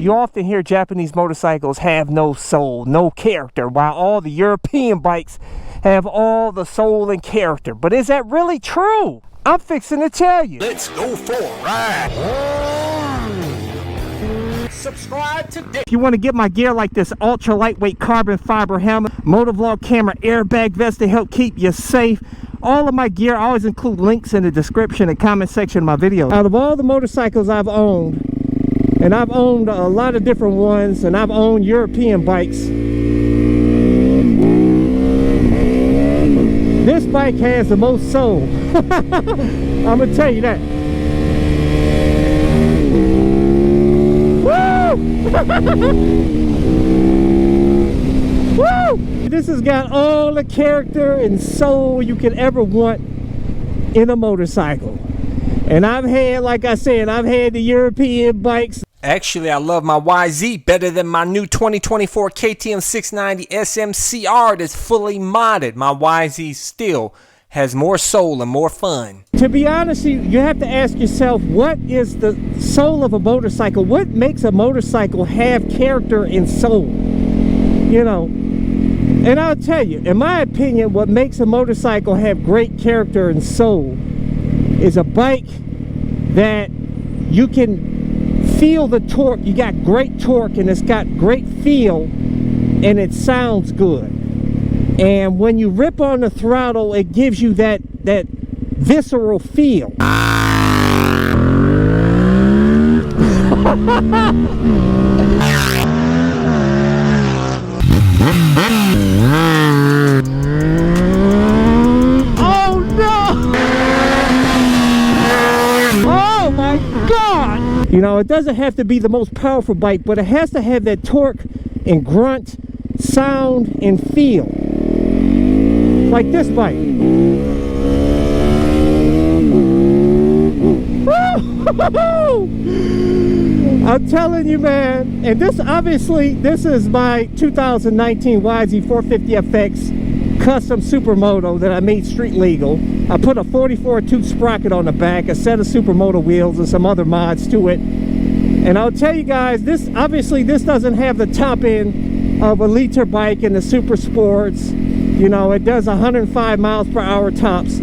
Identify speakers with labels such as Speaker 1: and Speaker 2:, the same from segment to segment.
Speaker 1: You often hear Japanese motorcycles have no soul, no character, while all the European bikes have all the soul and character. But is that really true? I'm fixing to tell you.
Speaker 2: Let's go for a ride. Subscribe today.
Speaker 1: If you want to get my gear like this ultra lightweight carbon fiber helmet, motovlog camera, airbag vest to help keep you safe, all of my gear, I always include links in the description and comment section of my video. Out of all the motorcycles I've owned, and I've owned a lot of different ones, and I've owned European bikes, this bike has the most soul. I'm gonna tell you that. Woo! Woo! This has got all the character and soul you could ever want in a motorcycle. And I've had, like I said, I've had the European bikes.
Speaker 2: Actually, I love my YZ better than my new 2024 KTM 690 SMCR that's fully modded. My YZ still has more soul and more fun.
Speaker 1: To be honest, you have to ask yourself, what is the soul of a motorcycle? What makes a motorcycle have character and soul? You know, and I'll tell you, in my opinion, what makes a motorcycle have great character and soul is a bike that you can feel the torque. You got great torque and it's got great feel and it sounds good. And when you rip on the throttle, it gives you that visceral feel. Oh no! Oh my God! You know, it doesn't have to be the most powerful bike, but it has to have that torque and grunt, sound, and feel. Like this bike. I'm telling you, man. And this, obviously, this is my 2019 YZ 450 FX custom supermoto that I made street legal. I put a 44 tooth sprocket on the back, a set of supermoto wheels, and some other mods to it. And I'll tell you guys, this, obviously, this doesn't have the top end of a liter bike in the super sports. You know, it does 105 miles per hour tops,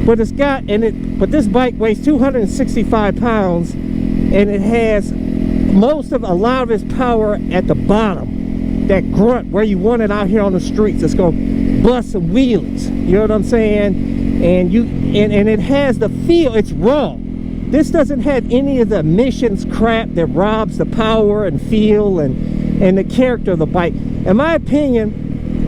Speaker 1: but it's got, but this bike weighs 265 pounds, and it has a lot of its power at the bottom, that grunt where you want it out here on the streets. It's gonna bust some wheelies, you know what I'm saying? And it has the feel. It's raw. This doesn't have any of the emissions crap that robs the power and feel and the character of the bike. In my opinion,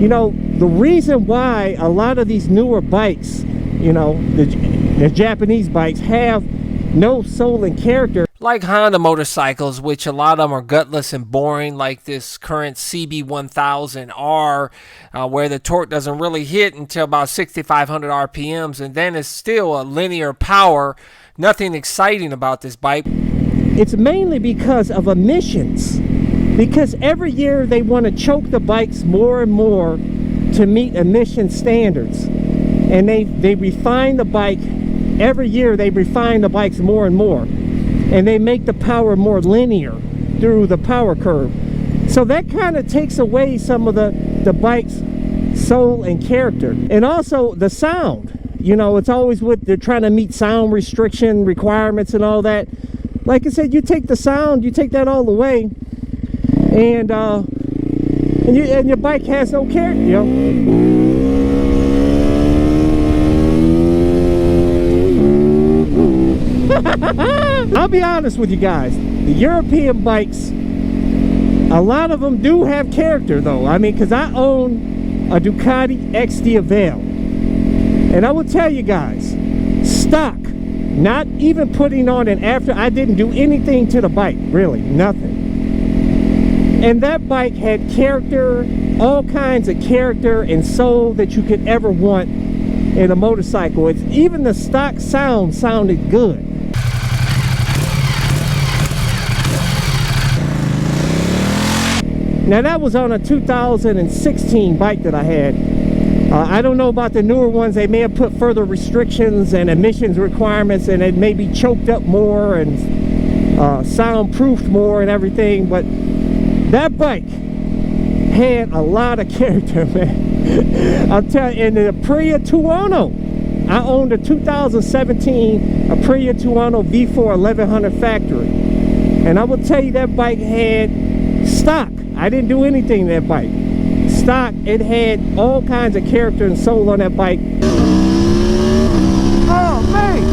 Speaker 1: you know, the reason why a lot of these newer bikes, you know, the Japanese bikes have no soul and character.
Speaker 2: Like Honda motorcycles, which a lot of them are gutless and boring, like this current CB1000R, where the torque doesn't really hit until about 6,500 RPMs, and then it's still a linear power. Nothing exciting about this bike.
Speaker 1: It's mainly because of emissions. Because every year they want to choke the bikes more and more to meet emission standards. And they refine the bike. Every year they refine the bikes more and more. And they make the power more linear through the power curve. So that kind of takes away some of the bike's soul and character. And also the sound. You know, it's always they're trying to meet sound restriction requirements and all that. Like I said, you take the sound, you take that all away. And your bike has no character, you know? I'll be honest with you guys. The European bikes, a lot of them do have character, though. I mean, because I own a Ducati XD Avail, and I will tell you guys, stock, not even putting on an after. I didn't do anything to the bike, really, nothing. And that bike had character, all kinds of character and soul that you could ever want in a motorcycle. Even the stock sound sounded good. Now that was on a 2016 bike that I had. I don't know about the newer ones. They may have put further restrictions and emissions requirements, and it may be choked up more and soundproofed more and everything. But that bike had a lot of character, man. I'm telling you, in the Aprilia Tuono, I owned a 2017 Aprilia Tuono V4 1100 factory, and I will tell you that bike had stock. I didn't do anything to that bike. Stock. It had all kinds of character and soul on that bike. Oh man,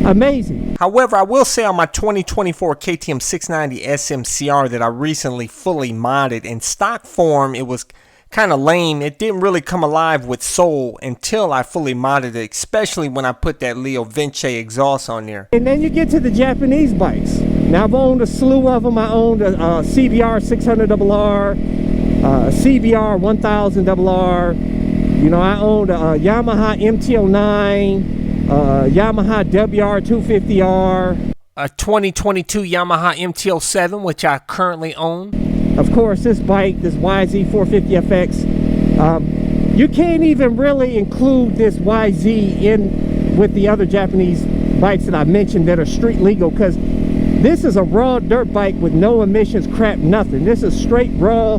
Speaker 1: amazing.
Speaker 2: However, I will say on my 2024 KTM 690 SMCR that I recently fully modded, in stock form it was kind of lame. It didn't really come alive with soul until I fully modded it, especially when I put that Leo Vince exhaust on there.
Speaker 1: And then you get to the Japanese bikes. Now I've owned a slew of them. I owned a CBR 600RR, CBR 1000RR. You know, I owned a Yamaha MT-09, Yamaha WR250R,
Speaker 2: a 2022 Yamaha MT-07, which I currently own.
Speaker 1: Of course, this bike, this YZ450FX, you can't even really include this YZ in with the other Japanese bikes that I mentioned that are street legal, because this is a raw dirt bike with no emissions, crap, nothing. This is straight raw,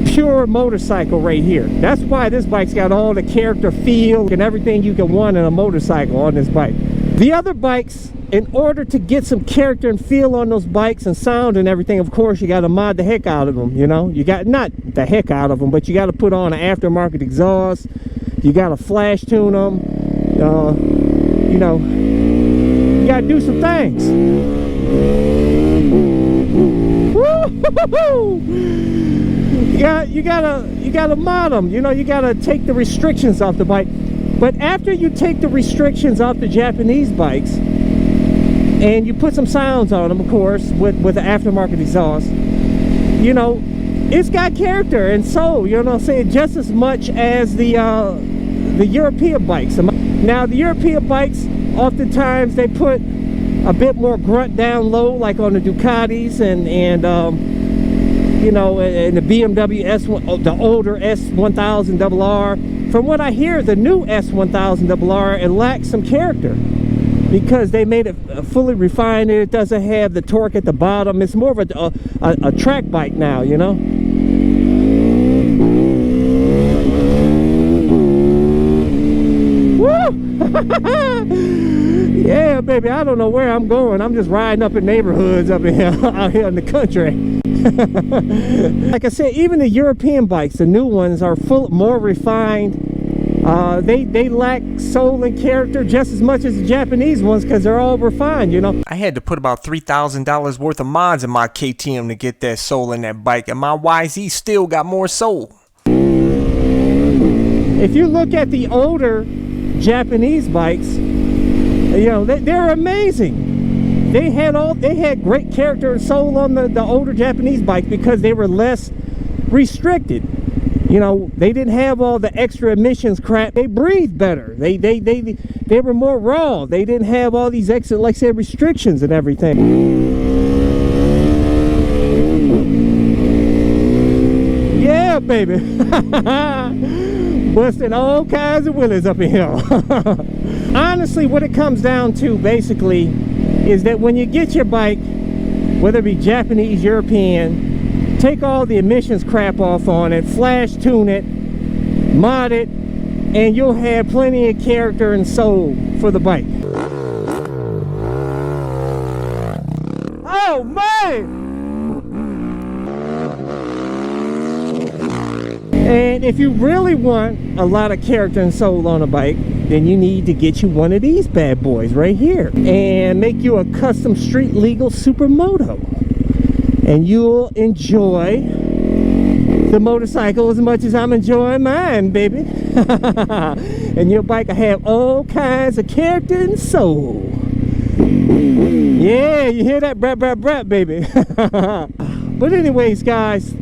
Speaker 1: pure motorcycle right here. That's why this bike's got all the character, feel, and everything you can want in a motorcycle on this bike. The other bikes, in order to get some character and feel on those bikes and sound and everything, of course, you got to mod the heck out of them, you know. You got, not the heck out of them, but you got to put on an aftermarket exhaust. You got to flash tune them. You know, you got to do some things. Woo-hoo-hoo-hoo! You gotta mod them. You know, you gotta take the restrictions off the bike. But after you take the restrictions off the Japanese bikes and you put some sounds on them, of course, with the aftermarket exhaust, you know, it's got character and soul, you know what I'm saying, just as much as the European bikes. Now the European bikes, oftentimes they put a bit more grunt down low, like on the Ducatis and you know, and the BMW S1, the older S1000RR. From what I hear, the new S1000RR, it lacks some character because they made it fully refined. It doesn't have the torque at the bottom. It's more of a track bike now, you know. Woo! Yeah, baby, I don't know where I'm going. I'm just riding up in neighborhoods up in here, out here in the country. Like I said, even the European bikes, the new ones, are more refined. They lack soul and character just as much as the Japanese ones because they're all refined, you know.
Speaker 2: I had to put about $3,000 worth of mods in my KTM to get that soul in that bike, and my YZ still got more soul.
Speaker 1: If you look at the older Japanese bikes, you know, they're amazing. They had great character and soul on the older Japanese bikes because they were less restricted. You know, they didn't have all the extra emissions crap. They breathed better. They were more raw. They didn't have all these extra, like I said, restrictions and everything. Yeah, baby. Busting all kinds of willies up in here. Honestly, what it comes down to basically is that when you get your bike, whether it be Japanese, European, take all the emissions crap off on it, flash tune it, mod it, and you'll have plenty of character and soul for the bike. Oh man! And if you really want a lot of character and soul on a bike, then you need to get you one of these bad boys right here and make you a custom street legal supermoto, and you'll enjoy the motorcycle as much as I'm enjoying mine, baby. And your bike will have all kinds of character and soul. Yeah, you hear that? Brat, brat, brat, baby. But anyways, guys,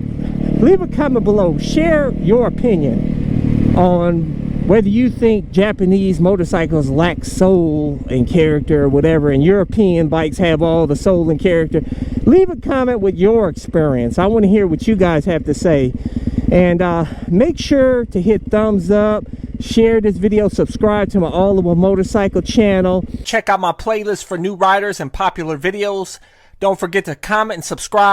Speaker 1: leave a comment below. Share your opinion on whether you think Japanese motorcycles lack soul and character or whatever, and European bikes have all the soul and character. Leave a comment with your experience. I want to hear what you guys have to say. And make sure to hit thumbs up, share this video, subscribe to my All About Motorcycle channel.
Speaker 2: Check out my playlist for new riders and popular videos. Don't forget to comment and subscribe.